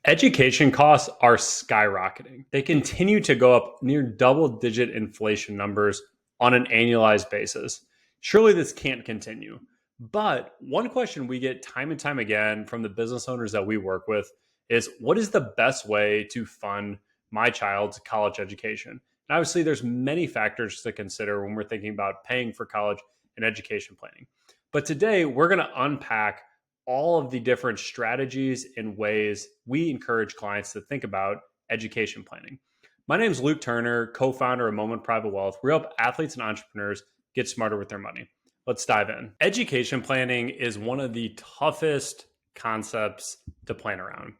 Education costs are skyrocketing. They continue to go up near double digit inflation numbers on an annualized basis. Surely this can't continue. But one question we get time and time again from the business owners that we work with is what is the best way to fund my child's college education? And obviously, there's many factors to consider when we're thinking about paying for college and education planning. But today, we're going to unpack all of the different strategies and ways we encourage clients to think about education planning. My name is Luke Turner, co-founder of Moment Private Wealth. We help athletes and entrepreneurs get smarter with their money. Let's dive in. Education planning is one of the toughest concepts to plan around.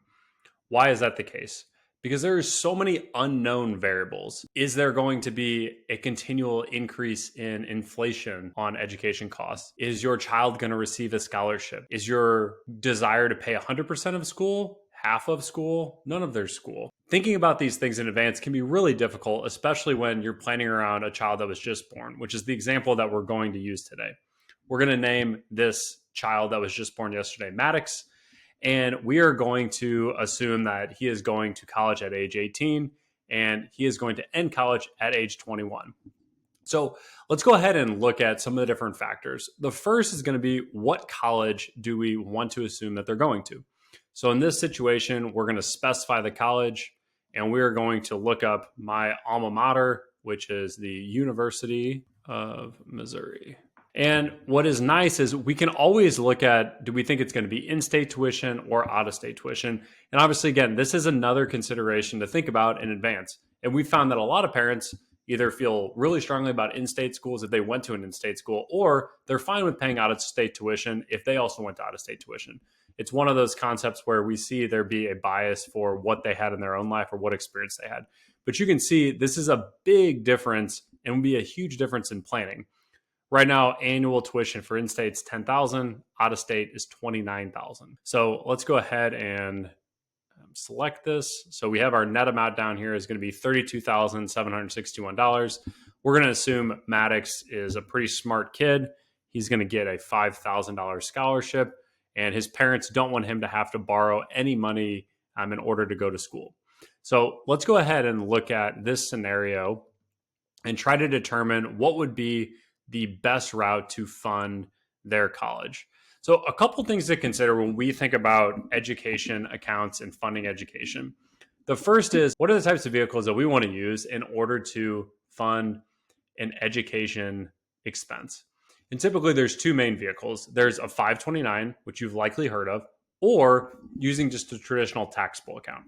Why is that the case? Because there are so many unknown variables. Is there going to be a continual increase in inflation on education costs? Is your child going to receive a scholarship? Is your desire to pay 100% of school, half of school, none of their school? Thinking about these things in advance can be really difficult, especially when you're planning around a child that was just born, which is the example that we're going to use today. We're going to name this child that was just born yesterday Maddox. And we are going to assume that he is going to college at age 18 and he is going to end college at age 21. So let's go ahead and look at some of the different factors. The first is going to be what college do we want to assume that they're going to? So in this situation, we're going to specify the college and we are going to look up my alma mater, which is the University of Missouri. And what is nice is we can always look at, do we think it's going to be in-state tuition or out-of-state tuition? And obviously, again, this is another consideration to think about in advance. And we found that a lot of parents either feel really strongly about in-state schools if they went to an in-state school, or they're fine with paying out-of-state tuition if they also went to out-of-state tuition. It's one of those concepts where we see there be a bias for what they had in their own life or what experience they had. But you can see this is a big difference and will be a huge difference in planning. Right now, annual tuition for in-state is $10,000, out-of-state is $29,000. So let's go ahead and select this. So we have our net amount down here is going to be $32,761. We're going to assume Maddox is a pretty smart kid. He's going to get a $5,000 scholarship, and his parents don't want him to have to borrow any money in order to go to school. So let's go ahead and look at this scenario and try to determine what would be the best route to fund their college. So a couple things to consider when we think about education accounts and funding education. The first is, what are the types of vehicles that we want to use in order to fund an education expense? And typically there's two main vehicles. There's a 529, which you've likely heard of, or using just a traditional taxable account.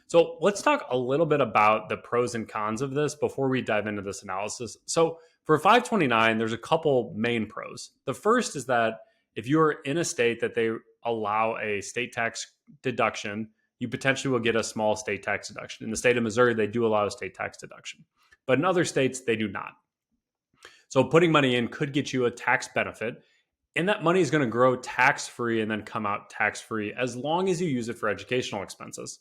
So let's talk a little bit about the pros and cons of this before we dive into this analysis. So for 529, there's a couple main pros. The first is that if you're in a state that they allow a state tax deduction, you potentially will get a small state tax deduction. In the state of Missouri, they do allow a state tax deduction, but in other states, they do not. So putting money in could get you a tax benefit, and that money is going to grow tax-free and then come out tax-free as long as you use it for educational expenses.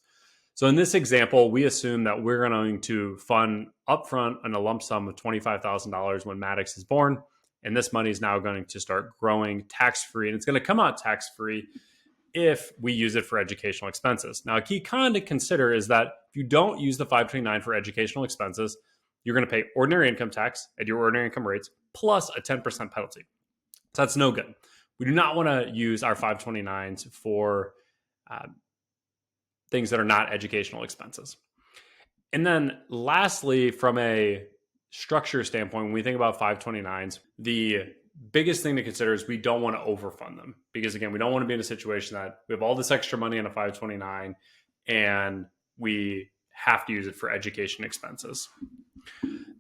So in this example, we assume that we're going to fund upfront in a lump sum of $25,000 when Maddox is born. And this money is now going to start growing tax-free. And it's going to come out tax-free if we use it for educational expenses. Now, a key con to consider is that if you don't use the 529 for educational expenses, you're going to pay ordinary income tax at your ordinary income rates plus a 10% penalty. So that's no good. We do not want to use our 529s for things that are not educational expenses. And then lastly, from a structure standpoint, when we think about 529s, the biggest thing to consider is we don't want to overfund them. Because again, we don't want to be in a situation that we have all this extra money in a 529 and we have to use it for education expenses.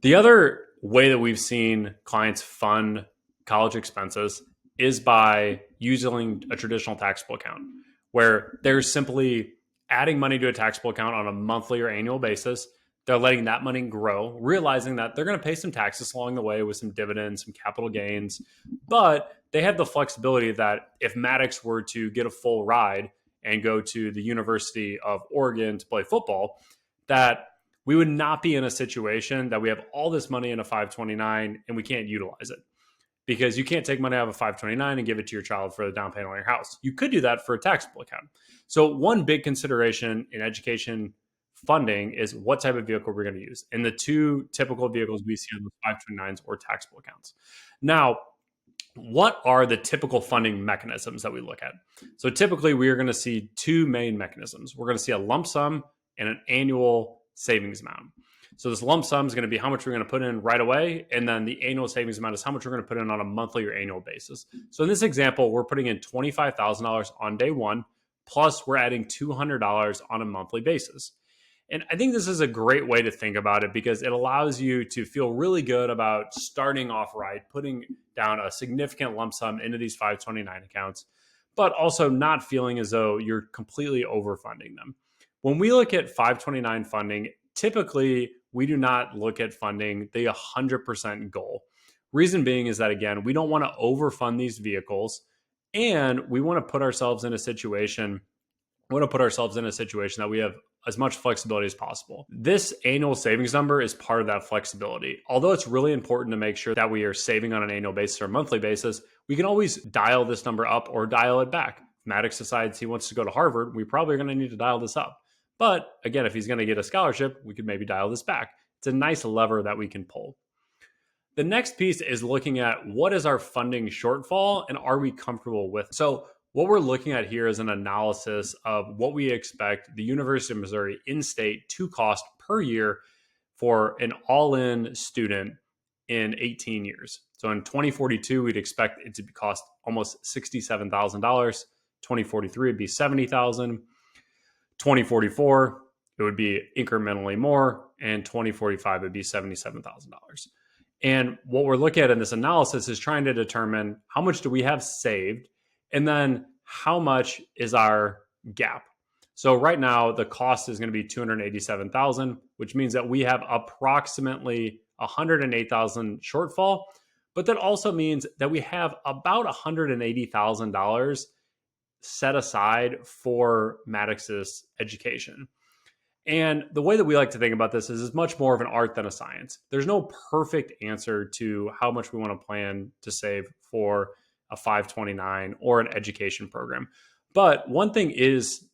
The other way that we've seen clients fund college expenses is by using a traditional taxable account, where they're simply adding money to a taxable account on a monthly or annual basis. They're letting that money grow, realizing that they're going to pay some taxes along the way with some dividends, some capital gains, but they have the flexibility that if Maddox were to get a full ride and go to the University of Oregon to play football, that we would not be in a situation that we have all this money in a 529 and we can't utilize it. because you can't take money out of a 529 and give it to your child for the down payment on your house. You could do that for a taxable account. So one big consideration in education funding is what type of vehicle we're going to use. And the two typical vehicles we see on the 529s or taxable accounts. Now, what are the typical funding mechanisms that we look at? So typically we are going to see two main mechanisms. We're going to see a lump sum and an annual savings amount. So this lump sum is going to be how much we're going to put in right away. And then the annual savings amount is how much we're going to put in on a monthly or annual basis. So in this example, we're putting in $25,000 on day one, plus we're adding $200 on a monthly basis. And I think this is a great way to think about it because it allows you to feel really good about starting off right, putting down a significant lump sum into these 529 accounts, but also not feeling as though you're completely overfunding them. When we look at 529 funding, typically we do not look at funding the 100% goal. Reason being is that, again, we don't want to overfund these vehicles, and we want to put ourselves in a situation that we have as much flexibility as possible. This annual savings number is part of that flexibility. Although it's really important to make sure that we are saving on an annual basis or monthly basis, we can always dial this number up or dial it back. If Maddox decides he wants to go to Harvard, we probably are going to need to dial this up. But again, if he's going to get a scholarship, we could maybe dial this back. It's a nice lever that we can pull. The next piece is looking at what is our funding shortfall and are we comfortable with it? So what we're looking at here is an analysis of what we expect the University of Missouri in-state to cost per year for an all-in student in 18 years. So in 2042, we'd expect it to cost almost $67,000. 2043 would be $70,000. 2044, it would be incrementally more, and 2045 would be $77,000. And what we're looking at in this analysis is trying to determine how much do we have saved, and then how much is our gap. So right now, the cost is going to be $287,000, which means that we have approximately $108,000 shortfall. But that also means that we have about $180,000 set aside for Maddox's education. And the way that we like to think about this is it's much more of an art than a science. There's no perfect answer to how much we want to plan to save for a 529 or an education program. But one thing is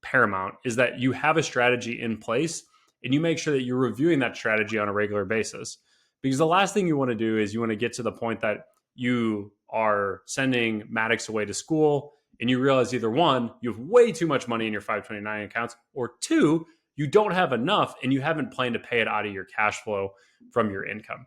paramount is that you have a strategy in place and you make sure that you're reviewing that strategy on a regular basis. Because the last thing you want to do is you want to get to the point that you are sending Maddox away to school and you realize either one, you have way too much money in your 529 accounts, or two, you don't have enough and you haven't planned to pay it out of your cash flow from your income.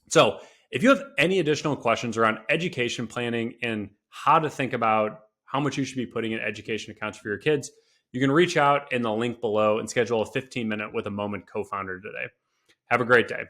So if you have any additional questions around education planning and how to think about how much you should be putting in education accounts for your kids, you can reach out in the link below and schedule a 15-minute with a Moment co-founder today. Have a great day.